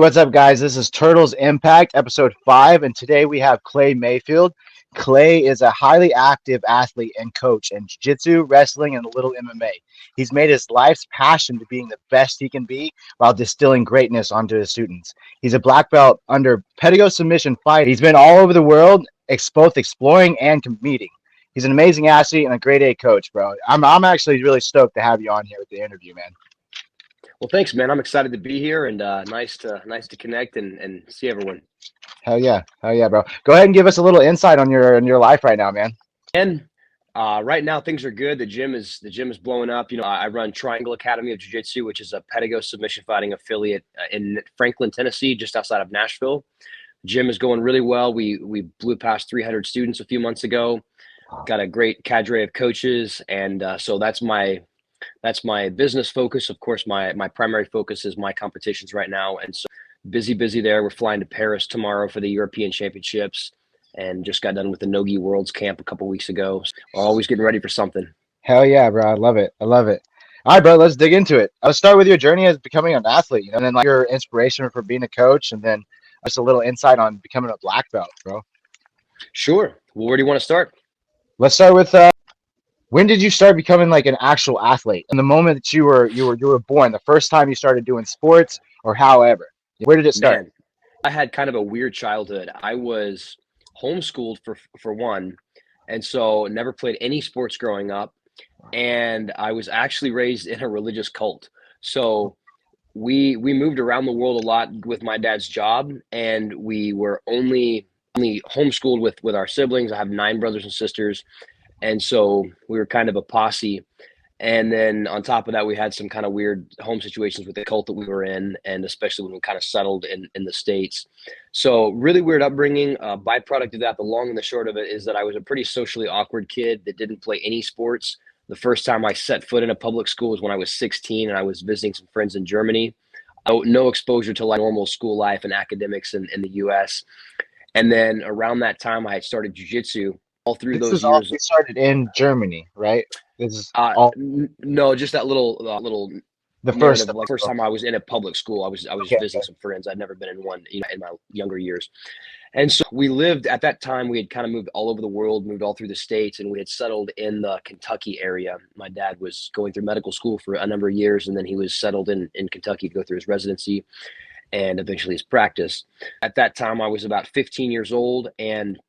What's up, guys? This is Turtles Impact, episode 5, and today we have Clay Mayfield. Clay is a highly active athlete and coach in jiu-jitsu, wrestling, and a little MMA. He's made his life's passion to being the best he can be while distilling greatness onto his students. He's a black belt under pedigo submission fight. He's been all over the world, both exploring and competing. He's an amazing athlete and a grade A coach, bro. I'm actually really stoked to have you on here with the interview, man. Well, thanks, man. I'm excited to be here, and nice to connect and see everyone. Hell yeah, bro. Go ahead and give us a little insight on your life right now, man. And right now things are good. The gym is blowing up. I run Triangle Academy of Jiu-Jitsu, which is a pedigo submission fighting affiliate in Franklin, Tennessee, just outside of Nashville. The gym is going really well. We blew past 300 students a few months ago. Got a great cadre of coaches, and so that's my business focus. Of course, my primary focus is my competitions right now. And so busy there. We're flying to Paris tomorrow for the European Championships and just got done with the Nogi Worlds camp a couple weeks ago. So we're always getting ready for something. Hell yeah, bro. I love it. All right, bro, let's dig into it. Let's start with your journey as becoming an athlete, and then like your inspiration for being a coach, and then just a little insight on becoming a black belt, bro. Sure. Well, where do you want to start? Let's start with when did you start becoming like an actual athlete? And the moment that you were born, the first time you started doing sports or however. Where did it start? Man, I had kind of a weird childhood. I was homeschooled for one, and so never played any sports growing up. And I was actually raised in a religious cult. So we moved around the world a lot with my dad's job, and we were only homeschooled with our siblings. I have 9 brothers and sisters. And so we were kind of a posse. And then on top of that, we had some kind of weird home situations with the cult that we were in, and especially when we kind of settled in the States. So really weird upbringing. Byproduct of that, the long and the short of it is that I was a pretty socially awkward kid that didn't play any sports. The first time I set foot in a public school was when I was 16 and I was visiting some friends in Germany. No exposure to like normal school life and academics in the US. And then around that time, I had started jiu-jitsu. All through those years, you started in Germany, right? This is no, just that little the first of, like first time I was in a public school. I was visiting some friends. I'd never been in one, in my younger years. And so we lived at that time. We had kind of moved all over the world, moved all through the States, and we had settled in the Kentucky area. My dad was going through medical school for a number of years, and then he was settled in Kentucky to go through his residency and eventually his practice. At that time, I was about 15 years old, and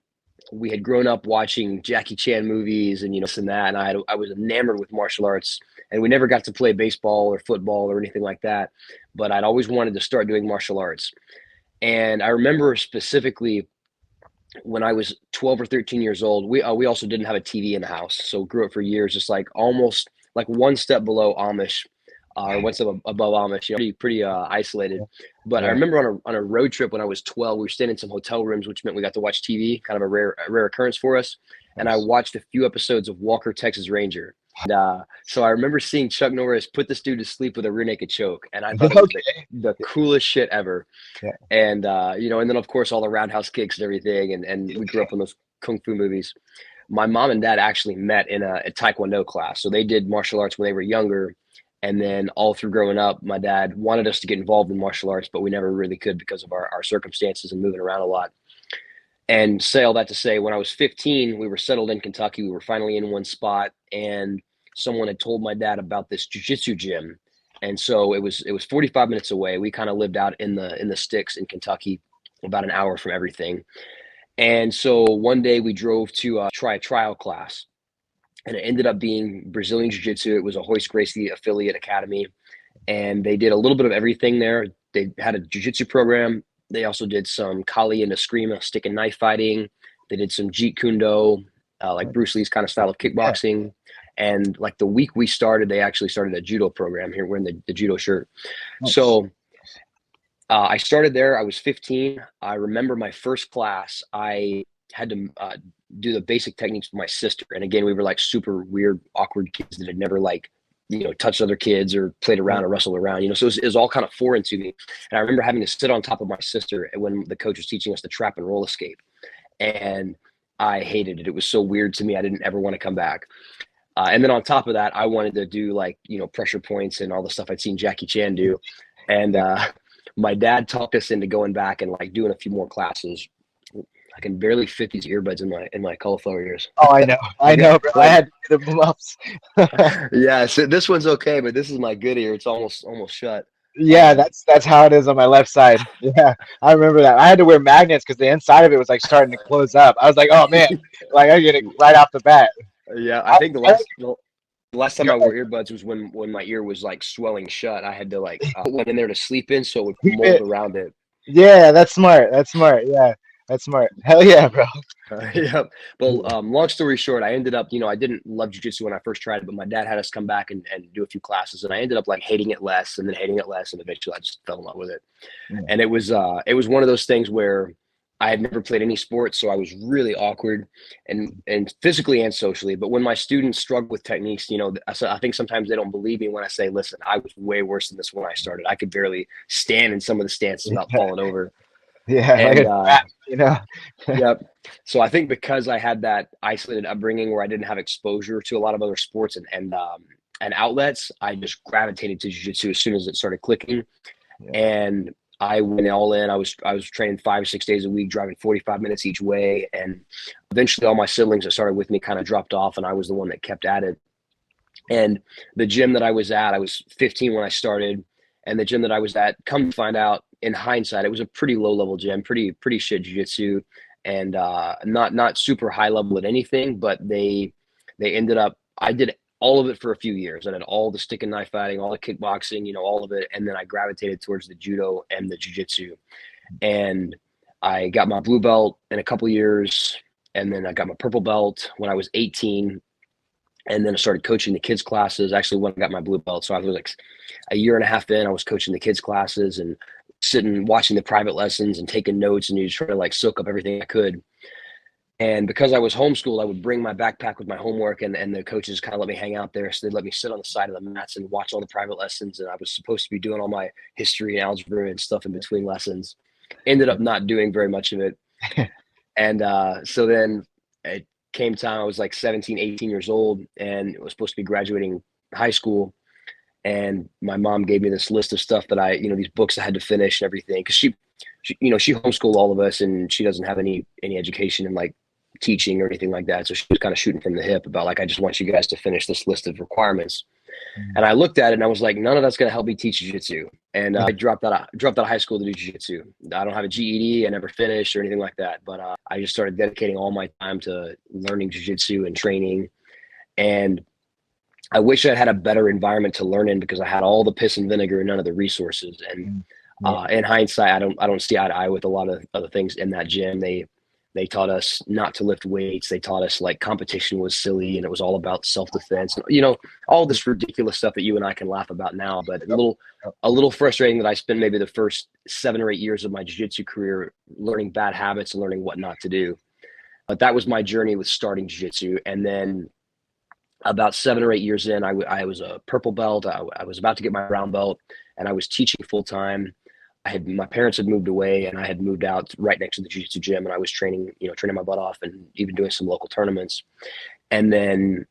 we had grown up watching Jackie Chan movies and this and that, and I was enamored with martial arts, and we never got to play baseball or football or anything like that, but I'd always wanted to start doing martial arts. And I remember specifically when I was 12 or 13 years old, we also didn't have a TV in the house, so grew up for years just like almost like one step below Amish, or one step above Amish, pretty isolated. But I remember on a road trip when I was 12, we were staying in some hotel rooms, which meant we got to watch TV, kind of a rare occurrence for us. And I watched a few episodes of Walker, Texas Ranger. And so I remember seeing Chuck Norris put this dude to sleep with a rear naked choke, and I thought it was the coolest shit ever. Yeah. And and then of course all the roundhouse kicks and everything, and we grew up in those kung fu movies. My mom and dad actually met in a Taekwondo class, so they did martial arts when they were younger. And then all through growing up, my dad wanted us to get involved in martial arts, but we never really could because of our circumstances and moving around a lot. And say all that to say, when I was 15, we were settled in Kentucky. We were finally in one spot, and someone had told my dad about this jiu-jitsu gym. And so it was 45 minutes away. We kind of lived out in the sticks in Kentucky, about an hour from everything. And so one day we drove to try a trial class. And it ended up being Brazilian Jiu-Jitsu. It was a Hoist Gracie affiliate academy. And they did a little bit of everything there. They had a Jiu-Jitsu program. They also did some Kali and Eskrima, stick and knife fighting. They did some Jeet Kune Do, like Bruce Lee's kind of style of kickboxing. And like the week we started, they actually started a judo program here. We're in the judo shirt. Nice. So I started there. I was 15. I remember my first class, I had to do the basic techniques with my sister. And again, we were like super weird, awkward kids that had never touched other kids or played around or wrestled around, so it was all kind of foreign to me. And I remember having to sit on top of my sister when the coach was teaching us the trap and roll escape. And I hated it. It was so weird to me. I didn't ever want to come back. And then on top of that, I wanted to do pressure points and all the stuff I'd seen Jackie Chan do. And my dad talked us into going back and like doing a few more classes. I can barely fit these earbuds in my cauliflower ears. Oh, I know, I I got know, bro. I like, had to get the ups. yeah. So this one's okay, but this is my good ear. It's almost shut. Yeah, Um, that's how it is on my left side. Yeah, I remember that. I had to wear magnets because the inside of it was like starting to close up. I was like, oh man, like I get it right off the bat. yeah, I I, think I like the last time go I wore ahead. earbuds was when my ear was like swelling shut. I had to like put one in there to sleep in so it would Keep mold it. around it. Yeah, that's smart. That's smart. Yeah, that's smart. Hell yeah, bro. Yeah. But Yeah. long story short, I ended up, I didn't love jujitsu when I first tried it, but my dad had us come back and do a few classes, and I ended up like hating it less, and then hating it less, and eventually I just fell in love with it. Yeah. And it was one of those things where I had never played any sports, so I was really awkward and physically and socially. But when my students struggle with techniques, I think sometimes they don't believe me when I say, "Listen, I was way worse than this when I started. I could barely stand in some of the stances without falling over." Yeah, like And a trap. Yep. So I think because I had that isolated upbringing where I didn't have exposure to a lot of other sports and outlets, I just gravitated to jiu-jitsu as soon as it started clicking. Yeah. And I went all in. I was training 5 or 6 days a week, driving 45 minutes each way. And eventually all my siblings that started with me kind of dropped off, and I was the one that kept at it. And the gym that I was at, I was 15 when I started, and the gym that I was at, come to find out in hindsight, it was a pretty low level gym, pretty shit jiu-jitsu, and not super high level at anything. But they ended up. I did all of it for a few years. I did all the stick and knife fighting, all the kickboxing, all of it, and then I gravitated towards the judo and the jiu-jitsu, and I got my blue belt in a couple years, and then I got my purple belt when I was 18, and then I started coaching the kids classes. Actually, when I got my blue belt, so I was like a year and a half in, I was coaching the kids classes and sitting watching the private lessons and taking notes, and you just try to like soak up everything I could. And because I was homeschooled, I would bring my backpack with my homework, and the coaches kind of let me hang out there. So they'd let me sit on the side of the mats and watch all the private lessons. And I was supposed to be doing all my history and algebra and stuff in between lessons. Ended up not doing very much of it. And so then it came time, I was like 17, 18 years old, and it was supposed to be graduating high school. And my mom gave me this list of stuff that these books I had to finish and everything. Because she homeschooled all of us, and she doesn't have any education in like teaching or anything like that. So she was kind of shooting from the hip about like, I just want you guys to finish this list of requirements. And I looked at it and I was like, none of that's going to help me teach jiu-jitsu. And I dropped out of high school to do jiu-jitsu. I don't have a GED. I never finished or anything like that. But I just started dedicating all my time to learning jiu-jitsu and training. And I wish I had a better environment to learn in, because I had all the piss and vinegar and none of the resources. And Yeah. in hindsight, I don't see eye to eye with a lot of other things in that gym. They taught us not to lift weights. They taught us like competition was silly and it was all about self-defense. All this ridiculous stuff that you and I can laugh about now, but a little frustrating that I spent maybe the first 7 or 8 years of my jiu-jitsu career learning bad habits and learning what not to do. But that was my journey with starting jiu-jitsu. And then about 7 or 8 years in, I was a purple belt. I was about to get my brown belt, and I was teaching full time. My parents had moved away, and I had moved out right next to the jiu-jitsu gym, and I was training my butt off, and even doing some local tournaments. And then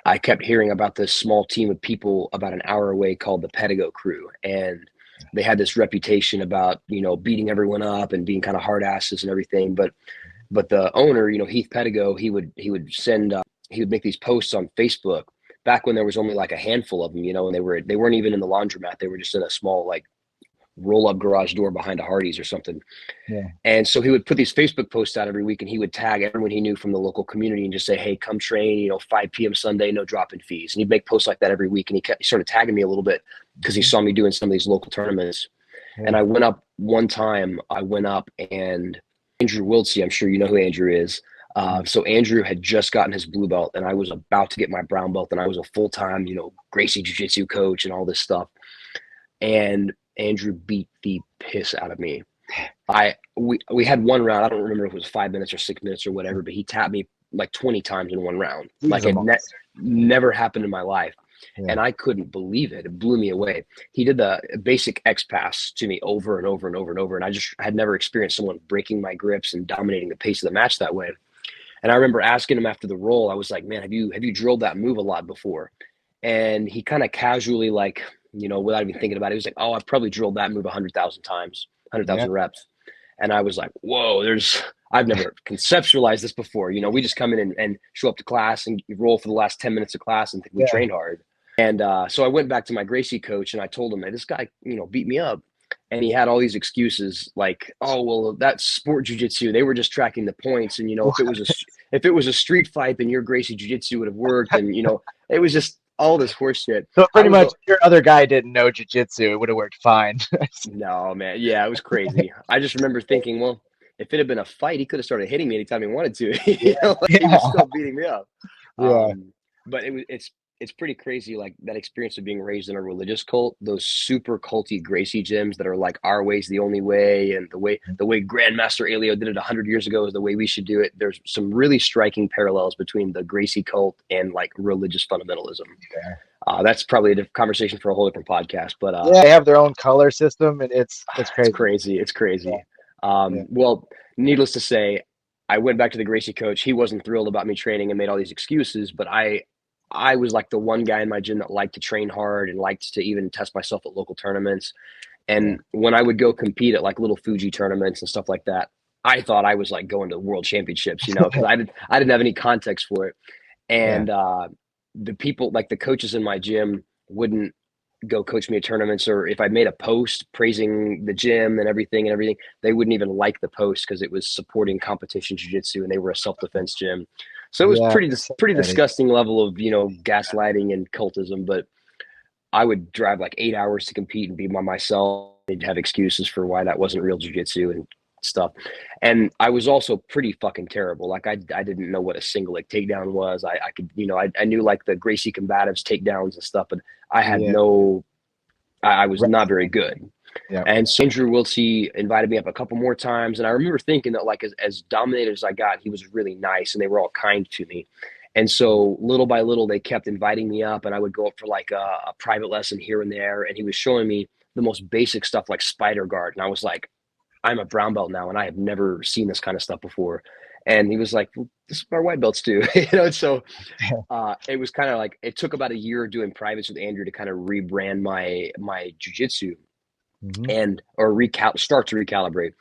I kept hearing about this small team of people about an hour away called the Pedigo Crew, and they had this reputation about beating everyone up and being kind of hard asses and everything. But the owner, Heath Pedigo, he would make these posts on Facebook back when there was only like a handful of them, and they weren't even in the laundromat. They were just in a small like roll up garage door behind a Hardee's or something. Yeah. And so he would put these Facebook posts out every week, and he would tag everyone he knew from the local community and just say, "Hey, come train, 5 p.m. Sunday, no drop-in fees." And he'd make posts like that every week. And he started tagging me a little bit because he saw me doing some of these local tournaments. And I went up one time, and Andrew Wiltsey, I'm sure you know who Andrew is. So Andrew had just gotten his blue belt, and I was about to get my brown belt, and I was a full-time, Gracie Jiu-Jitsu coach and all this stuff. And Andrew beat the piss out of me. We had one round. I don't remember if it was 5 minutes or 6 minutes or whatever, but he tapped me like 20 times in one round. Like it never happened in my life. Yeah. And I couldn't believe it. It blew me away. He did the basic X pass to me over and over and over and over. And I just had never experienced someone breaking my grips and dominating the pace of the match that way. And I remember asking him after the roll, I was like, "Man, have you drilled that move a lot before?" And he kind of casually like without even thinking about it. He was like, oh, I've probably drilled that move 100,000 times, Yeah. 100,000 reps. And I was like, whoa, I've never conceptualized this before. We just come in and show up to class and roll for the last 10 minutes of class and think we Yeah. train hard. And so I went back to my Gracie coach and I told him, hey, this guy, beat me up. And he had all these excuses like, oh, well, that's sport jujitsu. They were just tracking the points. And, if it was a street fight, then your Gracie jujitsu would have worked. And, it was just all this horse shit. So I pretty was much, if your other guy didn't know jujitsu, it would have worked fine. No, man. Yeah, it was crazy. I just remember thinking, well, if it had been a fight, he could have started hitting me anytime he wanted to. Yeah. He Yeah. was still beating me up. Yeah. But it's pretty crazy, like that experience of being raised in a religious cult, those super culty Gracie gyms that are like our way's the only way, and the way Grandmaster Elio did it 100 years ago is the way we should do it. There's some really striking parallels between the Gracie cult and like religious fundamentalism. Yeah. That's probably a conversation for a whole different podcast, but Yeah, they have their own color system, and it's it's crazy. crazy. It's Yeah. crazy. Yeah. Well, needless to say, I went back to the Gracie coach. He wasn't thrilled about me training and made all these excuses, but I was like the one guy in my gym that liked to train hard and liked to even test myself at local tournaments. Yeah. And when I would go compete at like little Fuji tournaments and stuff like that, I thought I was like going to world championships, because I didn't have any context for it. Yeah. And the people, like the coaches in my gym, wouldn't go coach me at tournaments, or if I made a post praising the gym and everything, they wouldn't even like the post because it was supporting competition jiu-jitsu and they were a self-defense gym. So it was Yeah. pretty disgusting level of, gaslighting and cultism, but I would drive like 8 hours to compete and be by myself. They'd have excuses for why that wasn't real jiu-jitsu and stuff. And I was also pretty fucking terrible. Like I didn't know what a single leg takedown was. I could, I knew like the Gracie combatives takedowns and stuff, but I had Yeah. I was Right. not very good. Yeah. And so Andrew Wiltsey invited me up a couple more times. And I remember thinking that like as dominated as I got, he was really nice and they were all kind to me. And so little by little, they kept inviting me up and I would go up for like a private lesson here and there. And he was showing me the most basic stuff like spider guard. And I was like, I'm a brown belt now and I have never seen this kind of stuff before. And he was like, well, this is what our white belts do. And so it was kind of like, it took about a year doing privates with Andrew to kind of rebrand my jujitsu Mhm. and or start to recalibrate.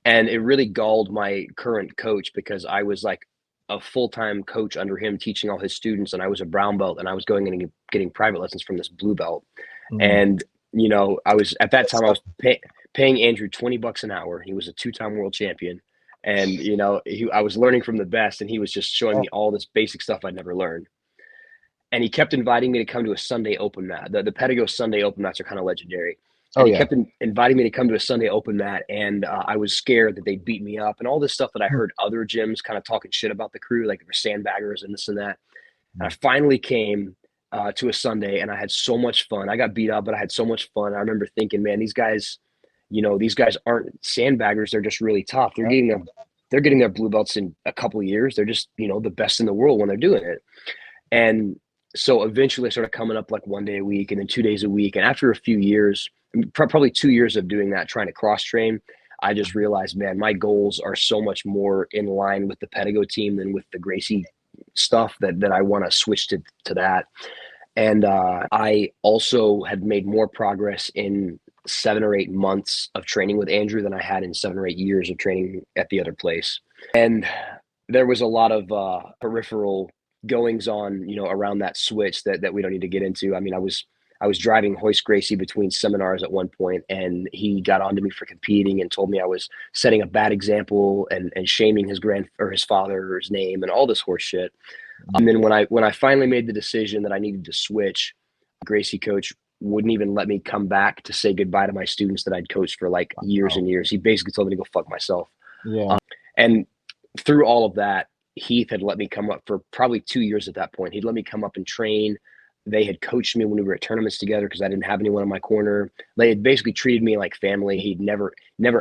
And it really galled my current coach because I was like a full-time coach under him teaching all his students, and I was a brown belt and I was going in and getting private lessons from this blue belt. Mhm. And I was at that That's time I so was paying Andrew $20 an hour. He was a two-time world champion, and I was learning from the best, and he was just showing cool. me all this basic stuff I'd never learned. And he kept inviting me to come to a Sunday open mat. The Pedigo Sunday open mats are kind of legendary. Oh And he yeah. kept inviting me to come to a Sunday open mat. And I was scared that they'd beat me up and all this stuff that I heard other gyms kind of talking shit about the crew, like they were sandbaggers and this and that. And I finally came to a Sunday and I had so much fun. I got beat up, but I had so much fun. I remember thinking, man, these guys aren't sandbaggers. They're just really tough. They're getting their blue belts in a couple of years. They're just, the best in the world when they're doing it. And so eventually I started coming up like one day a week and then 2 days a week. And after a few years, probably 2 years of doing that, trying to cross train, I just realized, man, my goals are so much more in line with the Pedigo team than with the Gracie stuff that I want to switch to that. And I also had made more progress in 7 or 8 months of training with Andrew than I had in 7 or 8 years of training at the other place. And there was a lot of peripheral goings on, around that switch that we don't need to get into. I mean, I was driving Hoist Gracie between seminars at one point, and he got onto me for competing and told me I was setting a bad example and shaming his father or his name and all this horse shit. And then when I finally made the decision that I needed to switch, Gracie coach wouldn't even let me come back to say goodbye to my students that I'd coached for like years and years. He basically told me to go fuck myself. Yeah. And through all of that, Heath had let me come up for probably 2 years at that point. He'd let me come up and train. They had coached me when we were at tournaments together because I didn't have anyone in my corner. They had basically treated me like family. He'd never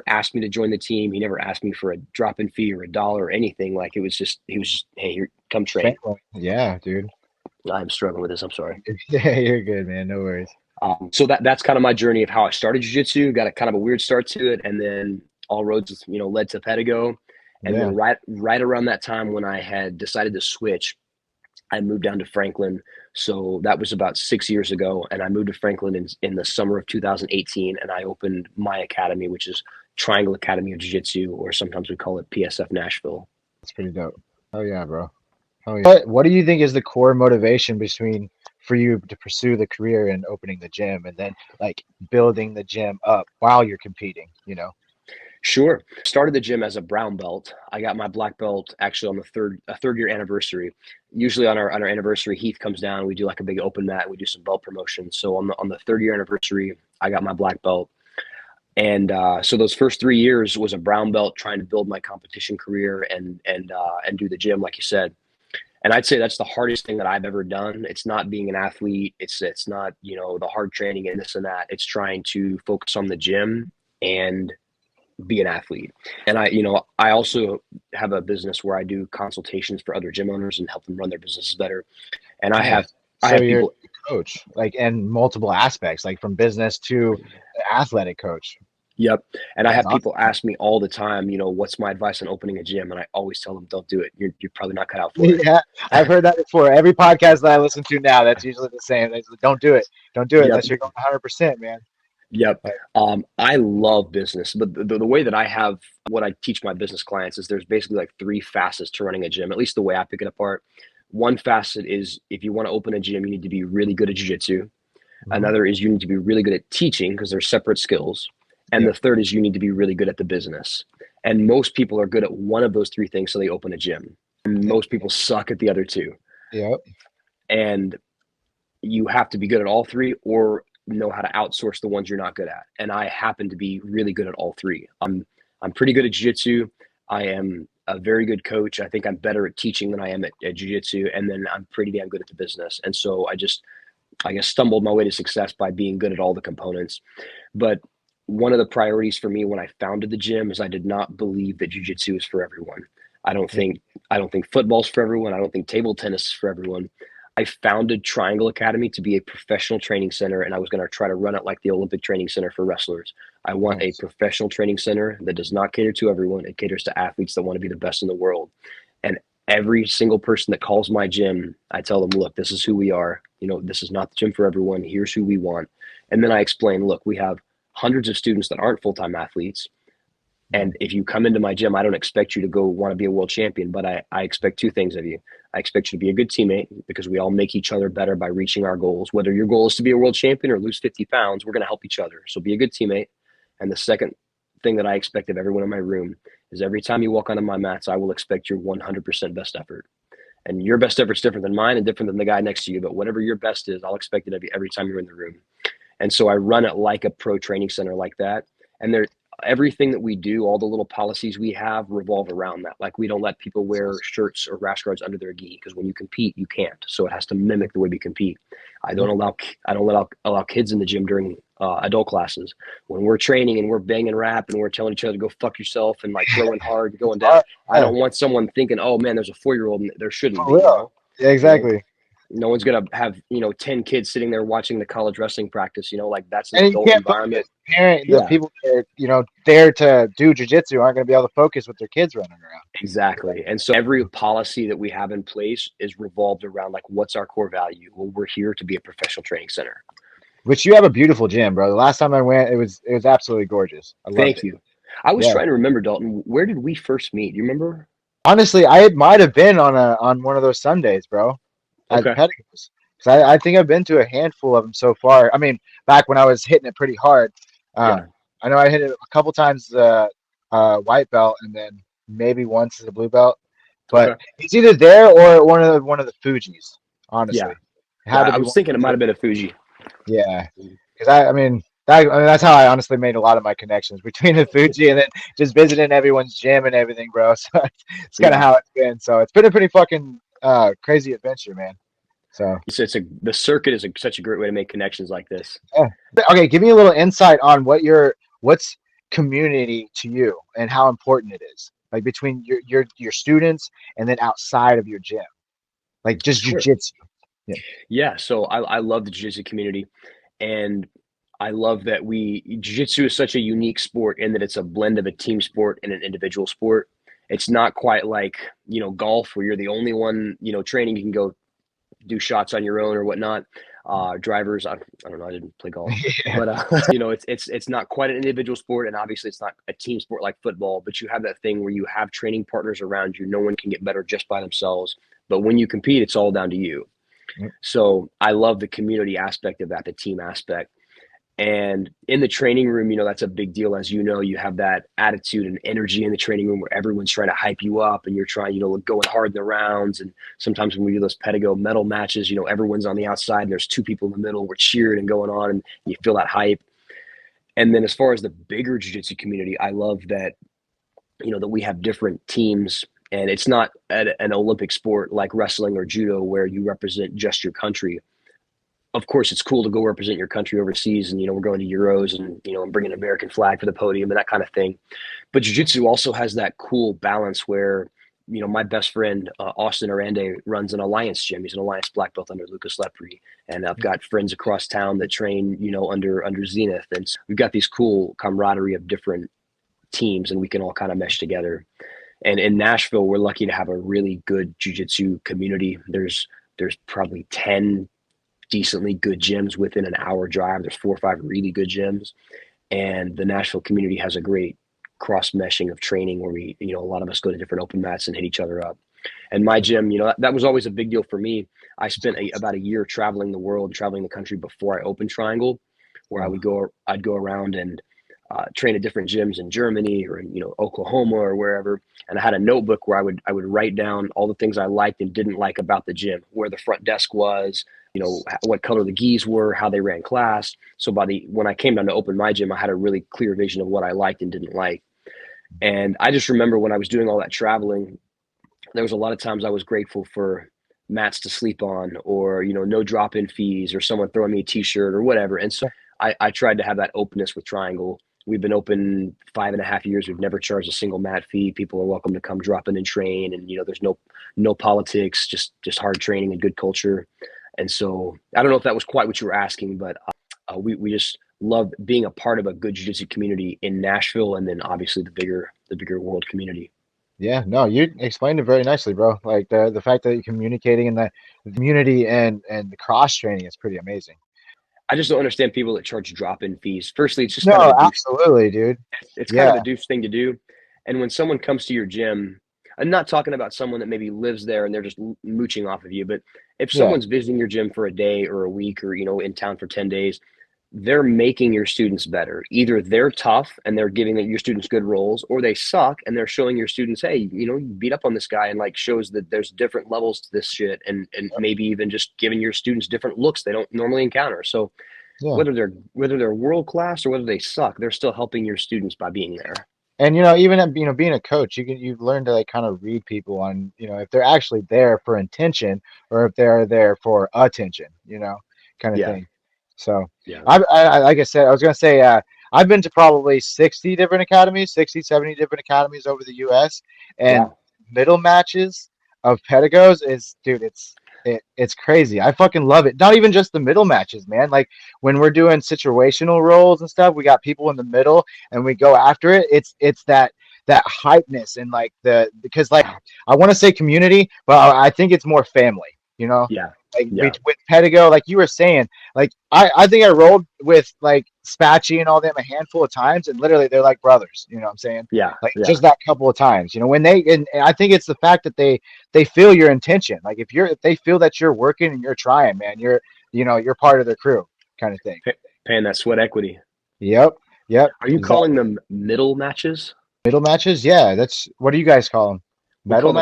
asked me to join the team. He never asked me for a drop-in fee or a dollar or anything. Like he was just, hey, here, come train. Yeah, dude. I'm struggling with this. I'm sorry. Yeah, you're good, man. No worries. So that's kind of my journey of how I started jiu-jitsu. Got a kind of a weird start to it, and then all roads, led to Pedigo. And Yeah. then right around that time when I had decided to switch, I moved down to Franklin So that was about 6 years ago. And I moved to Franklin in the summer of 2018. And I opened my academy, which is Triangle Academy of Jiu-Jitsu, or sometimes we call it PSF Nashville. That's pretty dope. Oh yeah, bro. Oh yeah. What do you think is the core motivation between for you to pursue the career in opening the gym and then like building the gym up while you're competing, you know? Sure. Started the gym as a brown belt. I got my black belt actually on the third year anniversary. Usually on our anniversary, Heath comes down. We do like a big open mat. We do some belt promotions. So on the third year anniversary, I got my black belt. And so those first 3 years was a brown belt trying to build my competition career and do the gym, like you said. And I'd say that's the hardest thing that I've ever done. It's not being an athlete. It's not, the hard training and this and that. It's trying to focus on the gym and be an athlete. And I also have a business where I do consultations for other gym owners and help them run their businesses better. And I have Nice. I So have you're people. a coach, like in multiple aspects, like from business to athletic coach. Yep. And I That's have awesome. people ask me all the time, what's my advice on opening a gym? And I always tell them, don't do it. You're probably not cut out for Yeah, I've it. heard that before. Every podcast that I listen to now, that's usually the same. They say, don't do it. Don't do it Yep. unless you're going 100%, man. Yep. Like, I love business, but the way that I have what I teach my business clients is there's basically like three facets to running a gym, at least the way I pick it apart. One facet is if you want to open a gym, you need to be really good at jiu-jitsu. mhm. Another is you need to be really good at teaching because they're separate skills. And the Yep. third is you need to be really good at the business. And most people are good at one of those three things, so they open a gym. And Yep. most people suck at the other two. Yep. And you have to be good at all three or know how to outsource the ones you're not good at. And I happen to be really good at all three. I'm pretty good at jiu-jitsu. I am a very good coach. I think I'm better at teaching than I am at jiu-jitsu. And then I'm pretty damn good at the business. And so I guess stumbled my way to success by being good at all the components. But one of the priorities for me when I founded the gym is I did not believe that jiu-jitsu is for everyone. I don't Yep. think I don't think football's for everyone. I don't think table tennis is for everyone. I founded Triangle Academy to be a professional training center, and I was going to try to run it like the Olympic Training Center for wrestlers. I want a Nice. professional training center that does not cater to everyone. It caters to athletes that want to be the best in the world. And every single person that calls my gym, I tell them, look, this is who we are. This is not the gym for everyone. Here's who we want. And then I explain, look, we have hundreds of students that aren't full-time athletes. Yep. And if you come into my gym, I don't expect you to go want to be a world champion, but I expect two things of you. I expect you to be a good teammate because we all make each other better by reaching our goals. Whether your goal is to be a world champion or lose 50 pounds, we're going to help each other. So be a good teammate. And the second thing that I expect of everyone in my room is every time you walk onto my mats, I will expect your 100% best effort. And your best effort's different than mine and different than the guy next to you. But whatever your best is, I'll expect it of you every time you're in the room. And so I run it like a pro training center like that. And there, everything that we do, all the little policies we have revolve around that. Like we don't let people That's wear awesome. shirts or rash guards under their gi because when you compete, you can't. So it has to mimic the way we compete. I don't Yep. allow I don't allow kids in the gym during adult classes. When we're training and we're banging rap and we're telling each other to go fuck yourself and like throwing hard, going down, All I right. don't want someone thinking, oh man, there's a 4-year-old and there shouldn't For be. real. Yeah, You know, exactly. no one's gonna have 10 kids sitting there watching the college wrestling practice. Like that's an And you adult can't environment. focus. The Yeah, people that are, there to do jujitsu aren't going to be able to focus with their kids running around. exactly. And so every policy that we have in place is revolved around like what's our core value. Well, we're here to be a professional training center. Which you have a beautiful gym, bro. The last time I went, it was absolutely gorgeous. I loved Thank it. you. I was Yeah. trying to remember, Dalton. Where did we first meet? Do you remember? Honestly, I might have been on one of those Sundays, bro. At Okay. Pettigrews. 'Cause I think I've been to a handful of them so far. I mean, back when I was hitting it pretty hard. Yeah. I know I hit it a couple times white belt and then maybe once as a blue belt. But Okay. it's either there or one of the Fujis, Yeah. honestly. It had Yeah. to I be was one of thinking it the might have two. been a Fuji. Yeah. Because that's how I honestly made a lot of my connections between the Fuji and then just visiting everyone's gym and everything, bro. So it's kind of Yeah. how it's been. So it's been a pretty fucking crazy adventure, man. So The circuit is such a great way to make connections like this. yeah. Okay, give me a little insight on what's community to you and how important it is, like between your students and then outside of your gym, like just Sure. jujitsu. Yeah. Yeah. So I love the jiu-jitsu community. And I love that jiu-jitsu is such a unique sport in that it's a blend of a team sport and an individual sport. It's not quite like, golf where you're the only one, training. You can go do shots on your own or whatnot. Drivers, I don't know, I didn't play golf, Yeah. but it's not quite an individual sport, and obviously it's not a team sport like football. But you have that thing where you have training partners around you. No one can get better just by themselves. But when you compete, it's all down to you. So I love the community aspect of that, the team aspect. And in the training room, that's a big deal. As you know, you have that attitude and energy in the training room where everyone's trying to hype you up and you're trying, going hard in the rounds. And sometimes when we do those pedigo medal matches, everyone's on the outside and there's two people in the middle. We're cheering and going on and you feel that hype. And then as far as the bigger jiu-jitsu community, I love that, that we have different teams, and it's not an Olympic sport like wrestling or judo where you represent just your country. Of course, it's cool to go represent your country overseas, and we're going to Euros, and I'm bringing an American flag for the podium and that kind of thing. But jiu-jitsu also has that cool balance where my best friend Austin Arande runs an Alliance gym. He's an Alliance black belt under Lucas Lepre, and I've got friends across town that train under Zenith, and so we've got these cool camaraderie of different teams, and we can all kind of mesh together. And in Nashville, we're lucky to have a really good jiu-jitsu community. There's probably 10 decently good gyms within an hour drive. There's 4 or 5 really good gyms, and the Nashville community has a great cross meshing of training where we, a lot of us go to different open mats and hit each other up. And my gym, that was always a big deal for me. I spent about a year traveling the world, traveling the country before I opened Triangle, where I'd go around and train at different gyms in Germany or in Oklahoma or wherever. And I had a notebook where I would write down all the things I liked and didn't like about the gym, where the front desk was, what color the gis were, how they ran class. So when I came down to open my gym, I had a really clear vision of what I liked and didn't like. And I just remember when I was doing all that traveling, there was a lot of times I was grateful for mats to sleep on, or no drop-in fees, or someone throwing me a t-shirt or whatever. And so I tried to have that openness with Triangle. We've been open 5.5 years. We've never charged a single mat fee. People are welcome to come drop in and train, and there's no politics, just hard training and good culture. And so I don't know if that was quite what you were asking, but we just love being a part of a good jiu-jitsu community in Nashville, and then obviously the bigger world community. Yeah, no, you explained it very nicely, bro. Like the fact that you're communicating in the community and the cross training is pretty amazing. I just don't understand people that charge drop-in fees. Firstly, it's just No, kind of a douche. absolutely, dude. It's kind of a douche thing to do. And when someone comes to your gym, I'm not talking about someone that maybe lives there and they're just mooching off of you, but if someone's visiting your gym for a day or a week, or in town for 10 days, they're making your students better. Either they're tough and they're giving your students good roles, or they suck and they're showing your students, hey, you beat up on this guy, and like shows that there's different levels to this shit, and maybe even just giving your students different looks they don't normally encounter. So whether they're world class or whether they suck, they're still helping your students by being there. And even being a coach, you've learned to like kind of read people on if they're actually there for intention or if they're there for attention, kind of thing. So I like I said, I was gonna say I've been to probably 60 different academies, 60, 70 different academies over the US, and middle matches of pedigos is, dude, it's crazy. I fucking love it. Not even just the middle matches, man. Like when we're doing situational roles and stuff, we got people in the middle and we go after it. It's that hypeness and like because like I want to say community, but I think it's more family, with Pedigo, like you were saying, like I think I rolled with like Spatchy and all them a handful of times, and literally they're like brothers. You know what I'm saying? Just that couple of times. When they and I think it's the fact that they feel your intention. Like if they feel that you're working and you're trying, man, you're part of their crew, kind of thing. Paying that sweat equity. Yep. Are you calling them middle matches? Middle matches? Yeah, that's what do you guys call them? Metal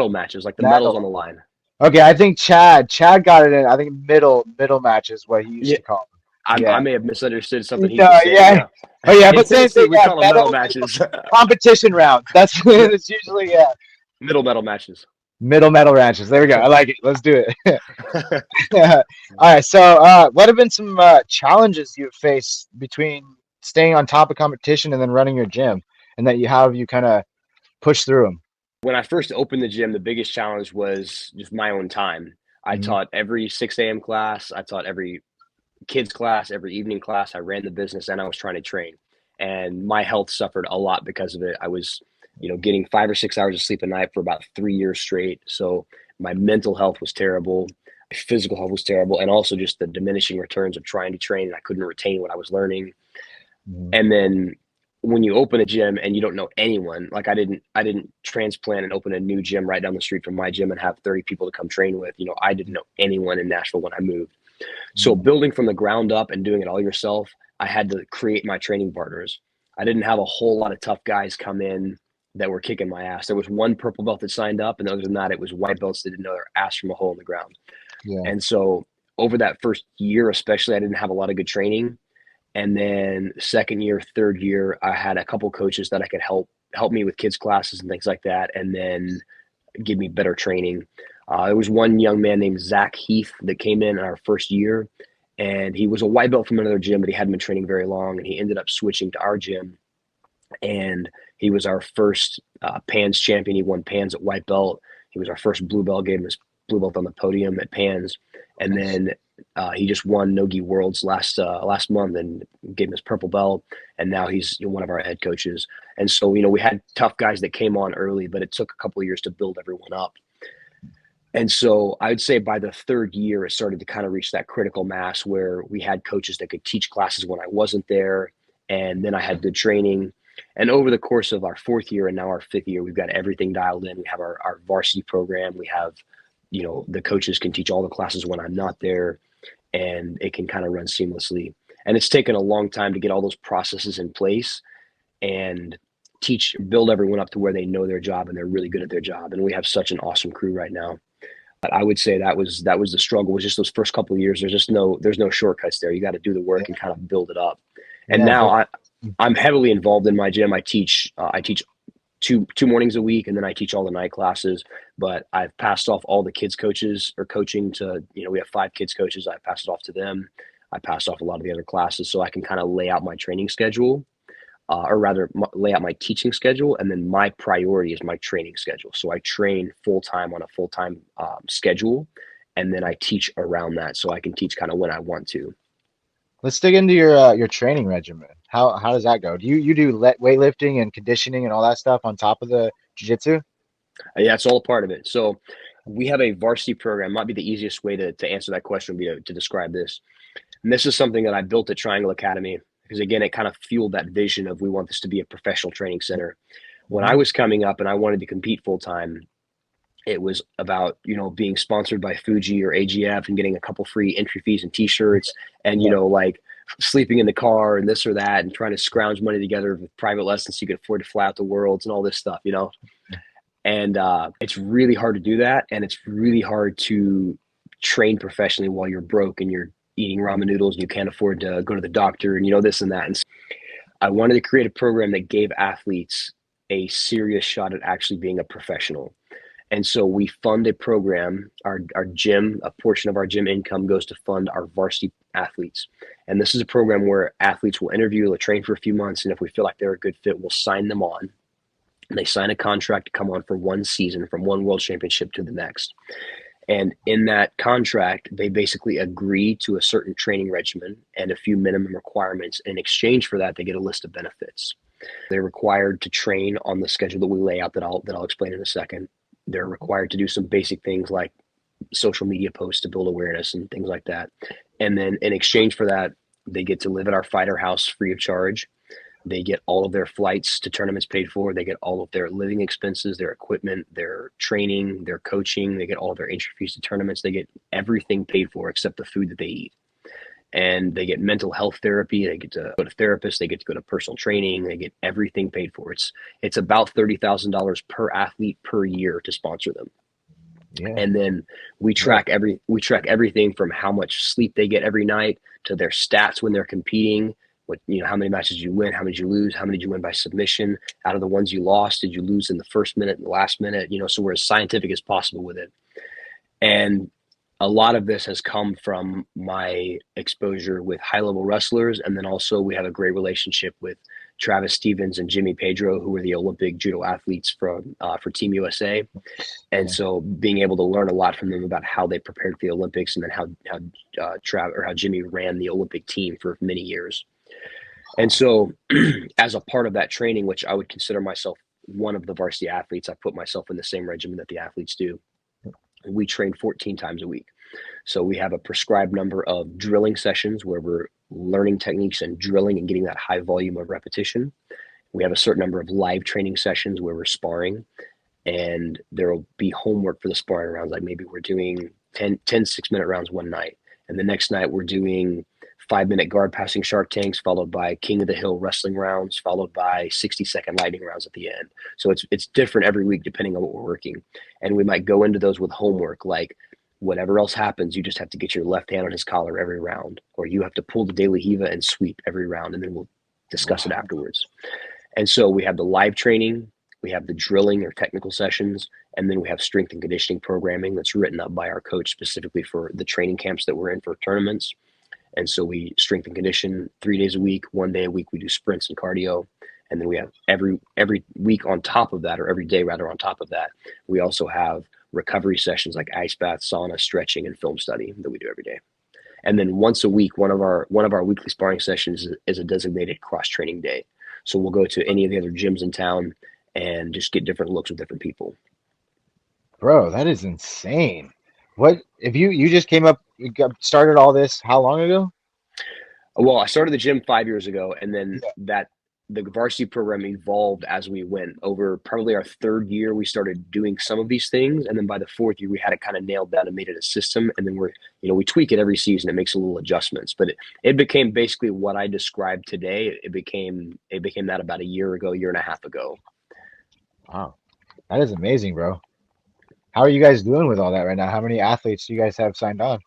matches, like the medals on the line. Okay, I think Chad got it in. I think middle match is what he used to call them. I may have misunderstood something he was saying. Yeah. Oh yeah, but same thing. We call them metal matches. Competition round. That's it's usually middle metal matches. Middle metal matches. There we go. I like it. Let's do it. All right. So, what have been some challenges you've faced between staying on top of competition and then running your gym, and that you kind of push through them? When I first opened the gym, the biggest challenge was just my own time. I taught every 6 a.m. class. I taught every kids class, every evening class. I ran the business and I was trying to train. And my health suffered a lot because of it. I was, getting 5 or 6 hours of sleep a night for about 3 years straight. So my mental health was terrible. physical health was terrible, and also just the diminishing returns of trying to train, and I couldn't retain what I was learning. Mhm. And then when you open a gym and you don't know anyone, like I didn't transplant and open a new gym right down the street from my gym and have 30 people to come train with. I didn't know anyone in Nashville when I moved. So Mhm. building from the ground up and doing it all yourself, I had to create my training partners. I didn't have a whole lot of tough guys come in that were kicking my ass. There was one purple belt that signed up, and other than that, it was white belts that didn't know their ass from a hole in the ground. Yeah. And so over that first year, especially, I didn't have a lot of good training. And then second year, third year, I had a couple coaches that I could help me with kids classes and things like that, and then give me better training. There was one young man named Zach Heath that came in our first year, and he was a white belt from another gym, but he hadn't been training very long, and he ended up switching to our gym. And he was our first Pans champion. He won Pans at white belt. He was our first blue belt. Gave him his blue belt on the podium at Pans, and Nice. then he just won Nogi Worlds last month and gave him his purple belt. And now he's one of our head coaches. And so we had tough guys that came on early, but it took a couple of years to build everyone up. And so I'd say by the third year, it started to kind of reach that critical mass where we had coaches that could teach classes when I wasn't there. And then I had good training. And over the course of our fourth year and now our fifth year, we've got everything dialed in. We have our varsity program. We have, the coaches can teach all the classes when I'm not there, and it can kind of run seamlessly. And it's taken a long time to get all those processes in place and build everyone up to where they know their job and they're really good at their job. And we have such an awesome crew right now. But I would say that was the struggle, was just those first couple of years. There's no shortcuts there. You got to do the work and kind of build it up. And Yeah. now For, I'm heavily involved in my gym. I teach two mornings a week, and then I teach all the night classes. But I've passed off all the kids coaches or coaching to, we have 5 kids coaches. I pass it off to them. I pass off a lot of the other classes, so I can kind of lay out my training schedule, or rather lay out my teaching schedule, and then my priority is my training schedule. So I train full time on a full time schedule, and then I teach around that, so I can teach kind of when I want to. let's dig into your training regimen. How does that go? Do you do weightlifting and conditioning and all that stuff on top of the jiu-jitsu? Yeah, it's all a part of it. So we have a varsity program. Might be the easiest way to answer that question would be to describe this. And this is something that I built at Triangle Academy because, again, it kind of fueled that vision of we want this to be a professional training center. When I Mhm. was coming up and I wanted to compete full time, it was about being sponsored by Fuji or AGF and getting a couple free entry fees and T-shirts, and Yeah. like sleeping in the car and this or that, and trying to scrounge money together with private lessons so you could afford to fly out to worlds and all this stuff. And it's really hard to do that, and it's really hard to train professionally while you're broke and you're eating ramen noodles and you can't afford to go to the doctor and this and that. And so I wanted to create a program that gave athletes a serious shot at actually being a professional. And so we fund a program. Our gym, a portion of our gym income goes to fund our varsity athletes. And this is a program where athletes will interview, they'll train for a few months, and if we feel like they're a good fit, we'll sign them on. And they sign a contract to come on for one season, from one world championship to the next. And in that contract, they basically agree to a certain training regimen and a few minimum requirements. In exchange for that, they get a list of benefits. They're required to train on the schedule that we lay out that I'll explain in a second. They're required to do some basic things like social media posts to build awareness and things like that. And then in exchange for that, they get to live at our fighter house free of charge. They get all of their flights to tournaments paid for. They get all of their living expenses, their equipment, their training, their coaching. They get all of their entry fees to tournaments. They get everything paid for except the food that they eat. And they get mental health therapy. They get to go to therapists. They get to go to personal training. They get everything paid for. It's about $30,000 per athlete per year to sponsor them. Yeah. And then we track everything from how much sleep they get every night to their stats when they're competing. How many matches you win, how many did you lose, how many did you win by submission? Out of the ones you lost, did you lose in the first minute and the last minute? So we're as scientific as possible with it. And a lot of this has come from my exposure with high level wrestlers. And then also we have a great relationship with Travis Stevens and Jimmy Pedro, who are the Olympic judo athletes for Team USA. And Yeah. so being able to learn a lot from them about how they prepared for the Olympics, and then how Jimmy ran the Olympic team for many years. And so as a part of that training, which I would consider myself one of the varsity athletes, I put myself in the same regimen that the athletes do. We train 14 times a week. So we have a prescribed number of drilling sessions where we're learning techniques and drilling and getting that high volume of repetition. We have a certain number of live training sessions where we're sparring, and there will be homework for the sparring rounds. Like maybe we're doing 10 6-minute rounds one night, and the next night we're doing 5-minute guard passing shark tanks, followed by king of the hill wrestling rounds, followed by 60-second lightning rounds at the end. So it's different every week depending on what we're working, and we might go into those with homework like whatever else happens, you just have to get your left hand on his collar every round, or you have to pull the De La Hiva and sweep every round, and then we'll discuss it afterwards. And so we have the live training, we have the drilling or technical sessions, and then we have strength and conditioning programming that's written up by our coach specifically for the training camps that we're in for tournaments. And so we strength and condition 3 days a week. 1 day a week we do sprints and cardio. And then we have every week on top of that, or every day rather on top of that, we also have recovery sessions like ice bath, sauna, stretching, and film study that we do every day. And then once a week, one of our weekly sparring sessions is a designated cross training day. So we'll go to any of the other gyms in town and just get different looks with different people. Bro, that is insane. What if you just came up, started all this how long ago? Well, I started the gym 5 years ago, and then the varsity program evolved as we went. Over probably our third year, we started doing some of these things, and then by the fourth year, we had it kind of nailed down and made it a system. And then we tweak it every season. It makes a little adjustments, but it became basically what I described today. It became that about a year and a half ago. Wow, that is amazing, bro. How are you guys doing with all that right now? How many athletes do you guys have signed on?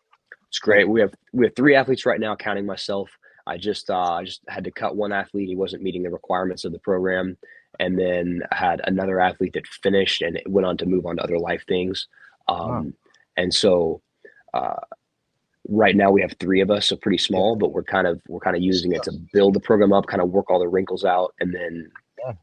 It's great. We have 3 athletes right now, counting myself. I just had to cut one athlete. He wasn't meeting the requirements of the program, and then I had another athlete that finished and went on to move on to other life things. Wow. And so uh, right now we have 3 of us, so pretty Yeah, small, but we're kind of using it to build the program up, kind of work all the wrinkles out, and then yeah.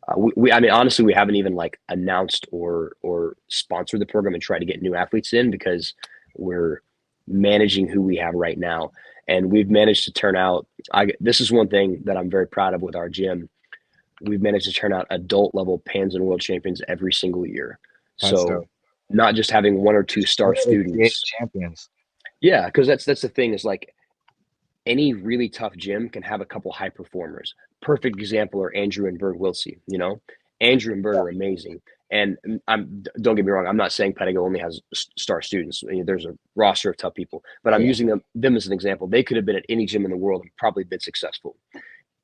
I mean, honestly, we haven't even like announced or sponsored the program and tried to get new athletes in because we're managing who we have right now. And we've managed to turn out, this is one thing that I'm very proud of with our gym. We've managed to turn out adult level Pans and world champions every single year. That's So dope. not just having 1 or 2 star Literally create students. champions. Yeah, because that's the thing is like any really tough gym can have a couple high performers. Perfect example are Andrew and Berg Wiltsey. Andrew and Berg are amazing. And don't get me wrong, I'm not saying Pedigo only has star students. There's a roster of tough people, but Oh I'm yeah. using them as an example. They could have been at any gym in the world and probably been successful.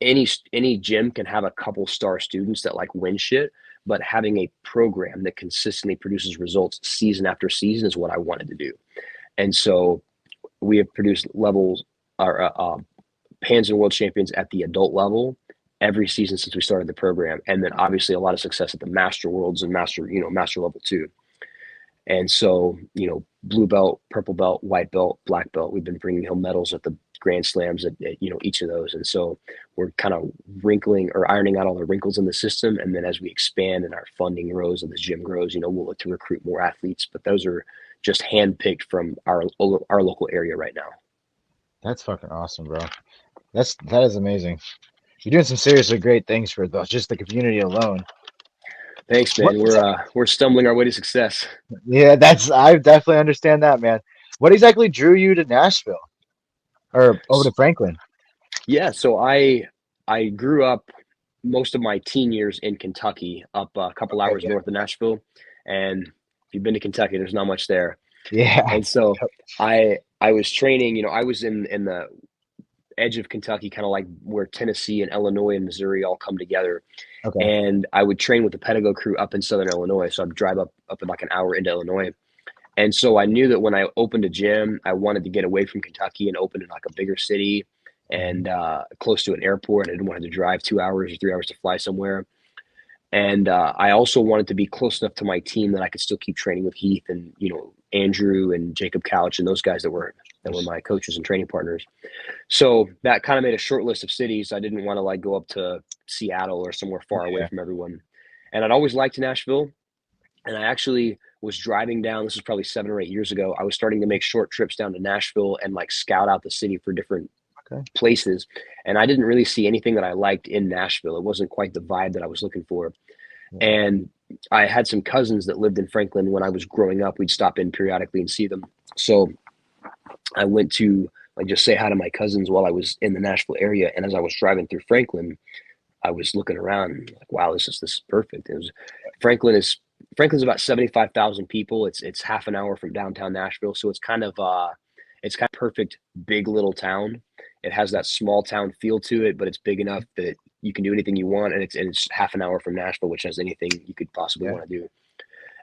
Any gym can have a couple star students that like win shit, but having a program that consistently produces results season after season is what I wanted to do. And so we have produced levels or Pans and world champions at the adult level every season since we started the program, and then obviously a lot of success at the master worlds and master level too. And so blue belt, purple belt, white belt, black belt, we've been bringing home medals at the grand slams at each of those. And so we're kind of wrinkling or ironing out all the wrinkles in the system, and then as we expand and our funding grows and the gym grows, we'll look to recruit more athletes, but those are just handpicked from our local area right now. That's fucking awesome, bro. That is amazing. You're doing some seriously great things for just the community alone. Thanks, What man. exactly? We're stumbling our way to success. Yeah, I definitely understand that, man. What exactly drew you to Nashville or over to Franklin? Yeah, so I grew up most of my teen years in Kentucky, up a couple Okay, hours yeah, north of Nashville. And if you've been to Kentucky, there's not much there. yeah. And so I was training, I was in the edge of Kentucky, kind of like where Tennessee and Illinois and Missouri all come together. Okay. And I would train with the Pedigo crew up in Southern Illinois. So I'd drive up in like an hour into Illinois. And so I knew that when I opened a gym, I wanted to get away from Kentucky and open in like a bigger city Mhm. and close to an airport. I didn't want to drive 2 hours or 3 hours to fly somewhere. And I also wanted to be close enough to my team that I could still keep training with Heath and Andrew and Jacob Couch and those guys that were my coaches and training partners. So that kind of made a short list of cities. I didn't want to like go up to Seattle or somewhere far away Yeah. from everyone. And I'd always liked Nashville. And I actually was driving down, this was probably 7 or 8 years ago. I was starting to make short trips down to Nashville and like scout out the city for different Okay. places. And I didn't really see anything that I liked in Nashville. It wasn't quite the vibe that I was looking for. And I had some cousins that lived in Franklin when I was growing up. We'd stop in periodically and see them. So I went to like just say hi to my cousins while I was in the Nashville area. And as I was driving through Franklin, I was looking around like, wow, this is perfect. It was Franklin is Franklin's about 75,000 people. It's half an hour from downtown Nashville, so it's kind of perfect big little town. It has that small town feel to it, but it's big enough that you can do anything you want, and it's half an hour from Nashville, which has anything you could possibly Yeah. want to do.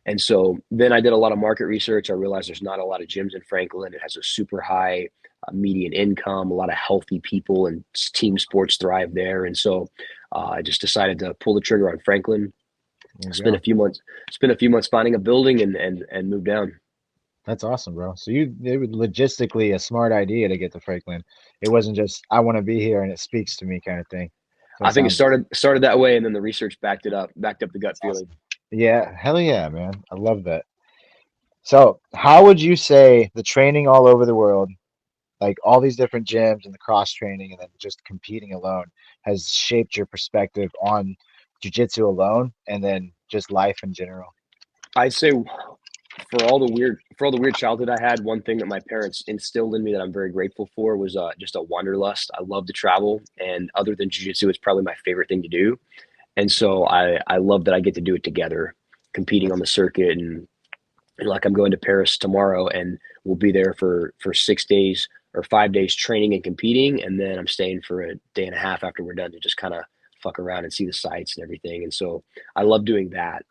And so then I did a lot of market research. I realized there's not a lot of gyms in Franklin. It has a super high median income, a lot of healthy people, and team sports thrive there. And so I just decided to pull the trigger on Franklin. There you Spent go. a few months, spent a few months finding a building and moved down. That's awesome, bro. So it was logistically a smart idea to get to Franklin. It wasn't just I want to be here and it speaks to me kind of thing. So it I think it sounds started that way, and then the research backed up the gut that's feeling. awesome. Yeah, hell yeah, man. I love that. So, how would you say the training all over the world, like all these different gyms and the cross training and then just competing alone, has shaped your perspective on jiu-jitsu alone and then just life in general? I'd say for all the weird childhood I had, one thing that my parents instilled in me that I'm very grateful for was just a wanderlust. I love to travel, and other than jujitsu, it's probably my favorite thing to do. And so I love that I get to do it together, competing on That's the circuit, and like I'm going to Paris tomorrow, and we'll be there for 6 days or 5 days training and competing, and then I'm staying for a day and a half after we're done to just kind of fuck around and see the sights and everything. And so I love doing that.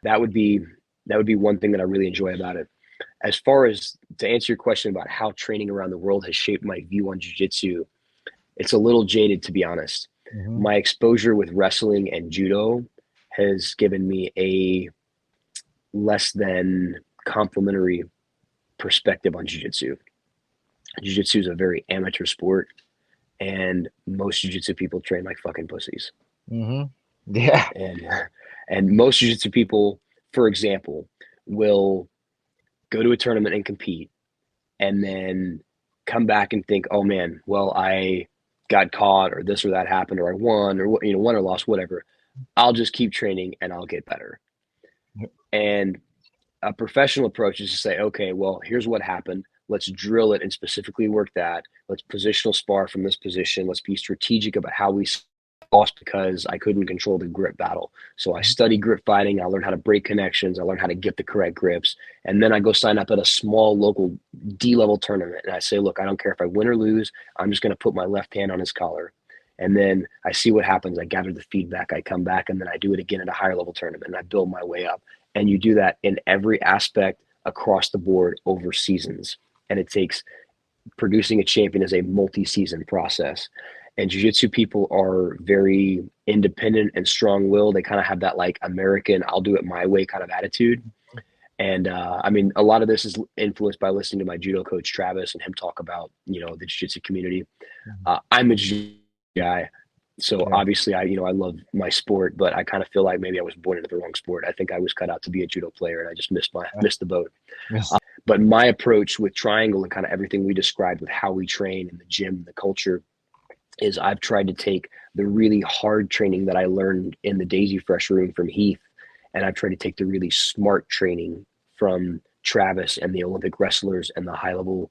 That would be that would be one thing that I really enjoy about it. As far as to answer your question about how training around the world has shaped my view on jiu-jitsu, it's a little jaded to be honest. hmm My exposure with wrestling and judo has given me a less than complimentary perspective on jiu-jitsu. Jiu-jitsu is a very amateur sport, and most jiu-jitsu people train like fucking pussies. hmm Yeah. And and most jiu-jitsu people, for example, will go to a tournament and compete and then come back and think, oh man, well, I got caught or this or that happened or I won or won or lost, whatever. I'll just keep training and I'll get better. And a professional approach is to say, okay, well, here's what happened. Let's drill it and specifically work that. Let's positional spar from this position. Let's be strategic about how we lost because I couldn't control the grip battle. So I study grip fighting. I learned how to break connections. I learned how to get the correct grips. And then I go sign up at a small local D-level tournament. And I say, look, I don't care if I win or lose. I'm just going to put my left hand on his collar. And then I see what happens. I gather the feedback. I come back and then I do it again at a higher level tournament and I build my way up. And you do that in every aspect across the board over seasons. And it takes producing a champion is a multi-season process. And jiu-jitsu people are very independent and strong-willed. They kind of have that like American, I'll do it my way kind of attitude. And I mean, a lot of this is influenced by listening to my judo coach Travis and him talk about the jiu-jitsu community. I'm a jiu guy, so Yeah. obviously I love my sport, but I kind of feel like maybe I was born into the wrong sport. I think I was cut out to be a judo player, and I just missed the boat. Yes. But my approach with Triangle and kind of everything we described with how we train in the gym, the culture, is I've tried to take the really hard training that I learned in the Daisy Fresh room from Heath, and I've tried to take the really smart training from Travis and the Olympic wrestlers and the high level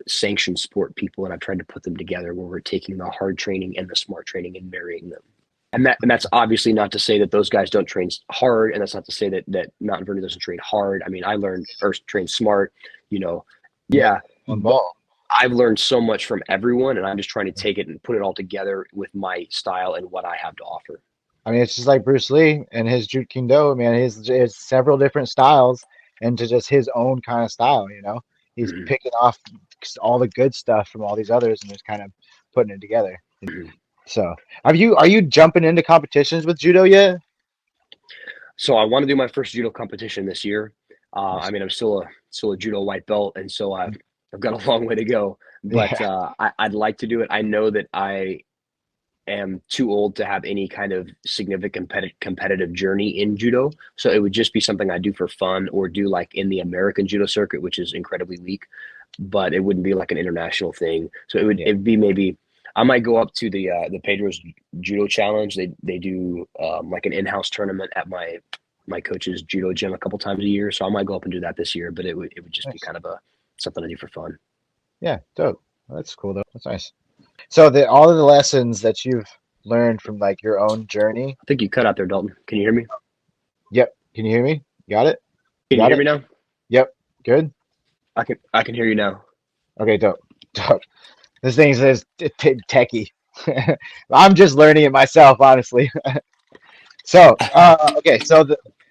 sanctioned sport people, and I've tried to put them together where we're taking the hard training and the smart training and marrying them. And that's obviously not to say that those guys don't train hard, and that's not to say that Mountain Verde doesn't train hard. I mean, I learned or train smart, you know, Yeah. yeah, On but ball. I've learned so much from everyone, and I'm just trying to take it and put it all together with my style and what I have to offer. I mean, it's just like Bruce Lee and his Jeet Kune Do, man. His several different styles into just his own kind of style, you know? He's Mhm, picking off all the good stuff from all these others and just kind of putting it together. mhm. So, are you jumping into competitions with judo yet? So I want to do my first judo competition this year. I Nice. mean, I'm still a judo white belt, and so I've got a long way to go. But Yeah, I'd like to do it. I know that I am too old to have any kind of significant competitive journey in judo. So it would just be something I do for fun or do like in the American judo circuit, which is incredibly weak, but it wouldn't be like an international thing. So yeah. it'd be maybe I might go up to the Pedro's Judo Challenge. They do like an in-house tournament at my coach's judo gym a couple times a year. So I might go up and do that this year, but it would just be Nice. kind of a something to do for fun. Yeah, dope. Well, that's cool though. That's nice. So the all of the lessons that you've learned from like your own journey. I think you cut out there, Dalton. Can you hear me? Yep. Can you hear me? You got it? You Can you got hear it? me now? Yep. Good. I can hear you now. Okay, dope. Dope. This thing says techie. I'm just learning it myself, honestly. So, okay. So,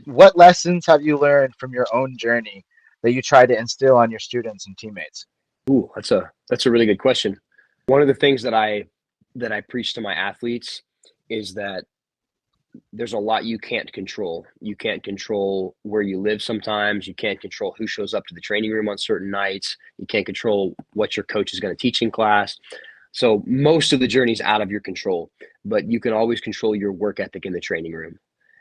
what lessons have you learned from your own journey that you try to instill on your students and teammates? Ooh, that's a really good question. One of the things that I preach to my athletes is that there's a lot you can't control. You can't control where you live sometimes. You can't control who shows up to the training room on certain nights. You can't control what your coach is going to teach in class. So most of the journey is out of your control, but you can always control your work ethic in the training room.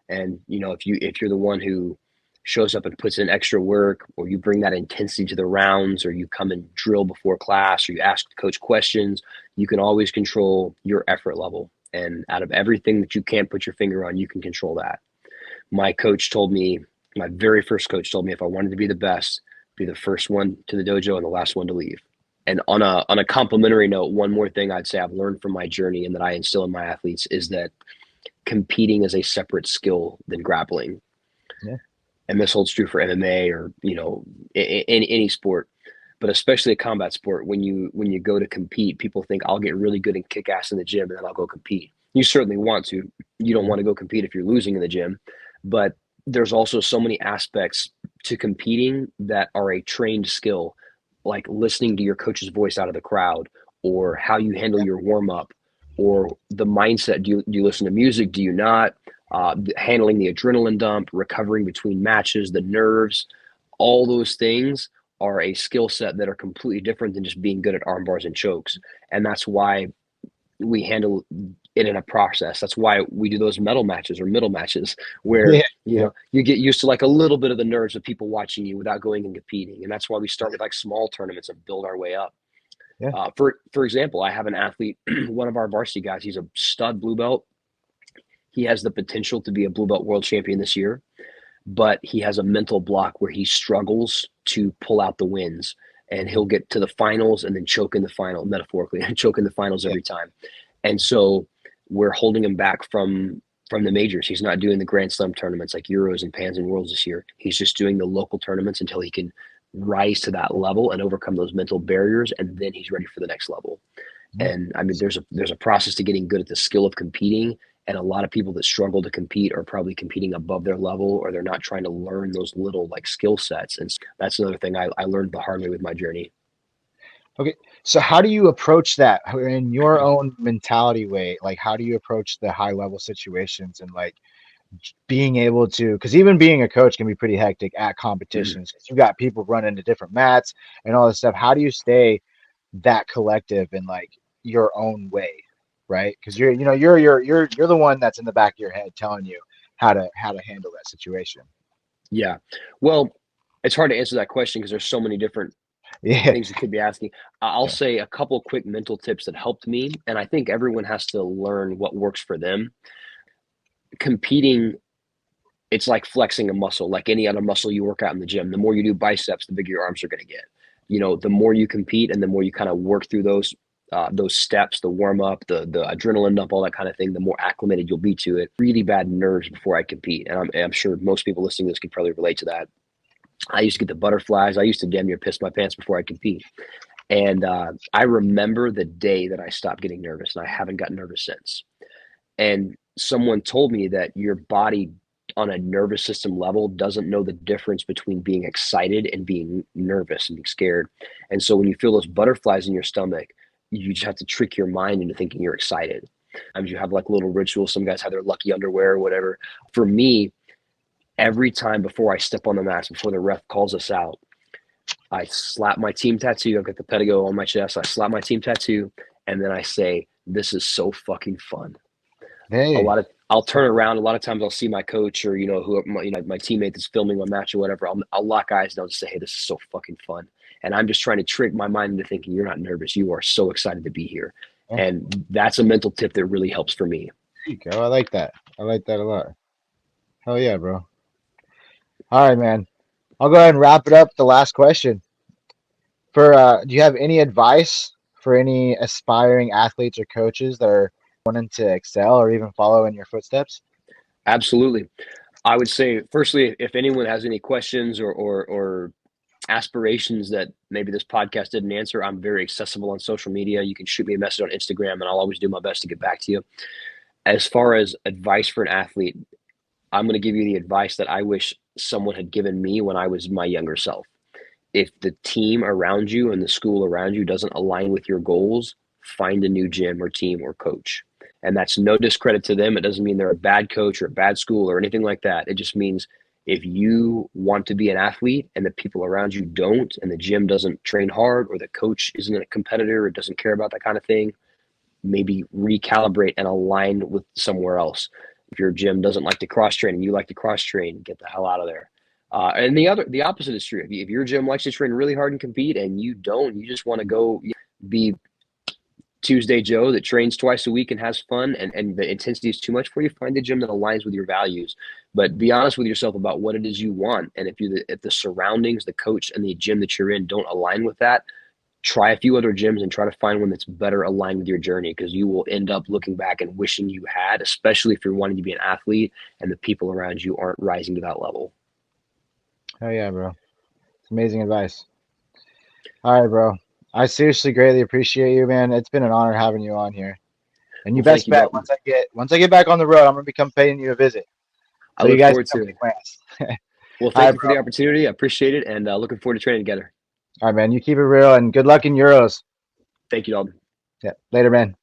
And if you're the one who shows up and puts in extra work, or you bring that intensity to the rounds, or you come and drill before class, or you ask the coach questions, you can always control your effort level. And out of everything that you can't put your finger on, you can control that. My coach told me, my very first coach told me, if I wanted to be the best, be the first one to the dojo and the last one to leave. And on a complimentary note, one more thing I'd say I've learned from my journey and that I instill in my athletes is that competing is a separate skill than grappling. Yeah. And this holds true for MMA or in any sport, but especially a combat sport. When you go to compete, people think I'll get really good and kick ass in the gym and then I'll go compete. You certainly want to. You don't Mhm. want to go compete if you're losing in the gym, but there's also so many aspects to competing that are a trained skill, like listening to your coach's voice out of the crowd, or how you handle your warm up, or the mindset. Do you listen to music? Do you not? Handling the adrenaline dump, recovering between matches, the nerves, all those things are a skill set that are completely different than just being good at arm bars and chokes. And that's why we handle it in a process. That's why we do those medal matches or middle matches where Yeah. Yeah. you get used to like a little bit of the nerves of people watching you without going and competing. And that's why we start with like small tournaments and build our way up. Yeah. For example, I have an athlete, one of our varsity guys. He's a stud blue belt. He has the potential to be a blue belt world champion this year, but he has a mental block where he struggles to pull out the wins, and Mhm. he'll get to the finals and then choke in the final, metaphorically, and choke in the finals Yeah. every time. And so we're holding him back from the majors. He's not doing the Grand Slam tournaments like Euros and Pans and Worlds this year. He's just doing the local tournaments until he can rise to that level and overcome those mental barriers, and then he's ready for the next level. Yeah. And I mean, there's a process to getting good at the skill of competing. And a lot of people that struggle to compete are probably competing above their level, or they're not trying to learn those little like skill sets. And that's another thing I learned the hard way with my journey. Okay. So, how do you approach that in your own mentality way? Like, how do you approach the high level situations and like being able to, because even being a coach can be pretty hectic at Mhm. competitions because you got people running to different mats and all this stuff. How do you stay that collective in like your own way, right? Because you're the one that's in the back of your head telling you how to handle that situation. Yeah. Well, it's hard to answer that question because there's so many different Yeah, things you could be asking. I'll yeah, say a couple quick mental tips that helped me. And I think everyone has to learn what works for them. Competing, it's like flexing a muscle, like any other muscle you work out in the gym. The more you do biceps, the bigger your arms are going to get. The more you compete and the more you kind of work through those steps, the warm up, the adrenaline dump, all that kind of thing, the more acclimated you'll be to it. Really bad nerves before I compete, and I'm sure most people listening to this could probably relate to that. I used to get the butterflies. I used to damn near piss my pants before I compete. And I remember the day that I stopped getting nervous, and I haven't gotten nervous since. And someone told me that your body on a nervous system level doesn't know the difference between being excited and being nervous and being scared. And so when you feel those butterflies in your stomach, you just have to trick your mind into thinking you're excited. Sometimes you have like little rituals. Some guys have their lucky underwear or whatever. For me, every time before I step on the mat, before the ref calls us out, I slap my team tattoo. I've got the pedigo on my chest. I slap my team tattoo, and then I say, "This is so fucking fun." hey, I'll so turn cool. around. A lot of times I'll see my coach or who my teammate that's filming my match or whatever. I'll lock eyes and I'll just say, "Hey, this is so fucking fun." And I'm just trying to trick my mind into thinking you're not nervous. You are so excited to be here. And that's a mental tip that really helps for me. There you go. I like that. I like that a lot. Hell yeah, bro. All right, man. I'll go ahead and wrap it up. The last question. Do you have any advice for any aspiring athletes or coaches that are wanting to excel or even follow in your footsteps? Absolutely. I would say, firstly, if anyone has any questions or aspirations that maybe this podcast didn't answer, I'm very accessible on social media. You can shoot me a message on Instagram, and I'll always do my best to get back to you. As far as advice for an athlete, I'm going to give you the advice that I wish someone had given me when I was my younger self. If the team around you and the school around you doesn't align with your goals, find a new gym or team or coach. And that's no discredit to them. It doesn't mean they're a bad coach or a bad school or anything like that. It just means if you want to be an athlete and the people around you don't, and the gym doesn't train hard, or the coach isn't a competitor or doesn't care about that kind of thing, maybe recalibrate and align with somewhere else. If your gym doesn't like to cross train and you like to cross train, get the hell out of there. And the opposite is true. If your gym likes to train really hard and compete, and you don't, you just want to go be Tuesday Joe that trains twice a week and has fun, and the intensity is too much for you, find a gym that aligns with your values. But be honest with yourself about what it is you want. And if the surroundings, the coach, and the gym that you're in don't align with that, try a few other gyms and try to find one that's better aligned with your journey, because you will end up looking back and wishing you had, especially if you're wanting to be an athlete and the people around you aren't rising to that level. Oh yeah, bro. It's amazing advice. All right, bro. I seriously greatly appreciate you, man. It's been an honor having you on here. And you Well, thank best you, bet Dalton. once I get back on the road, I'm gonna become paying you a visit. I So you look guys forward can to come it. kick my ass. Well, All thank right, you for bro. the opportunity. I appreciate it, and looking forward to training together. All right, man. You keep it real and good luck in Euros. Thank you, Dalton. Yeah. Later, man.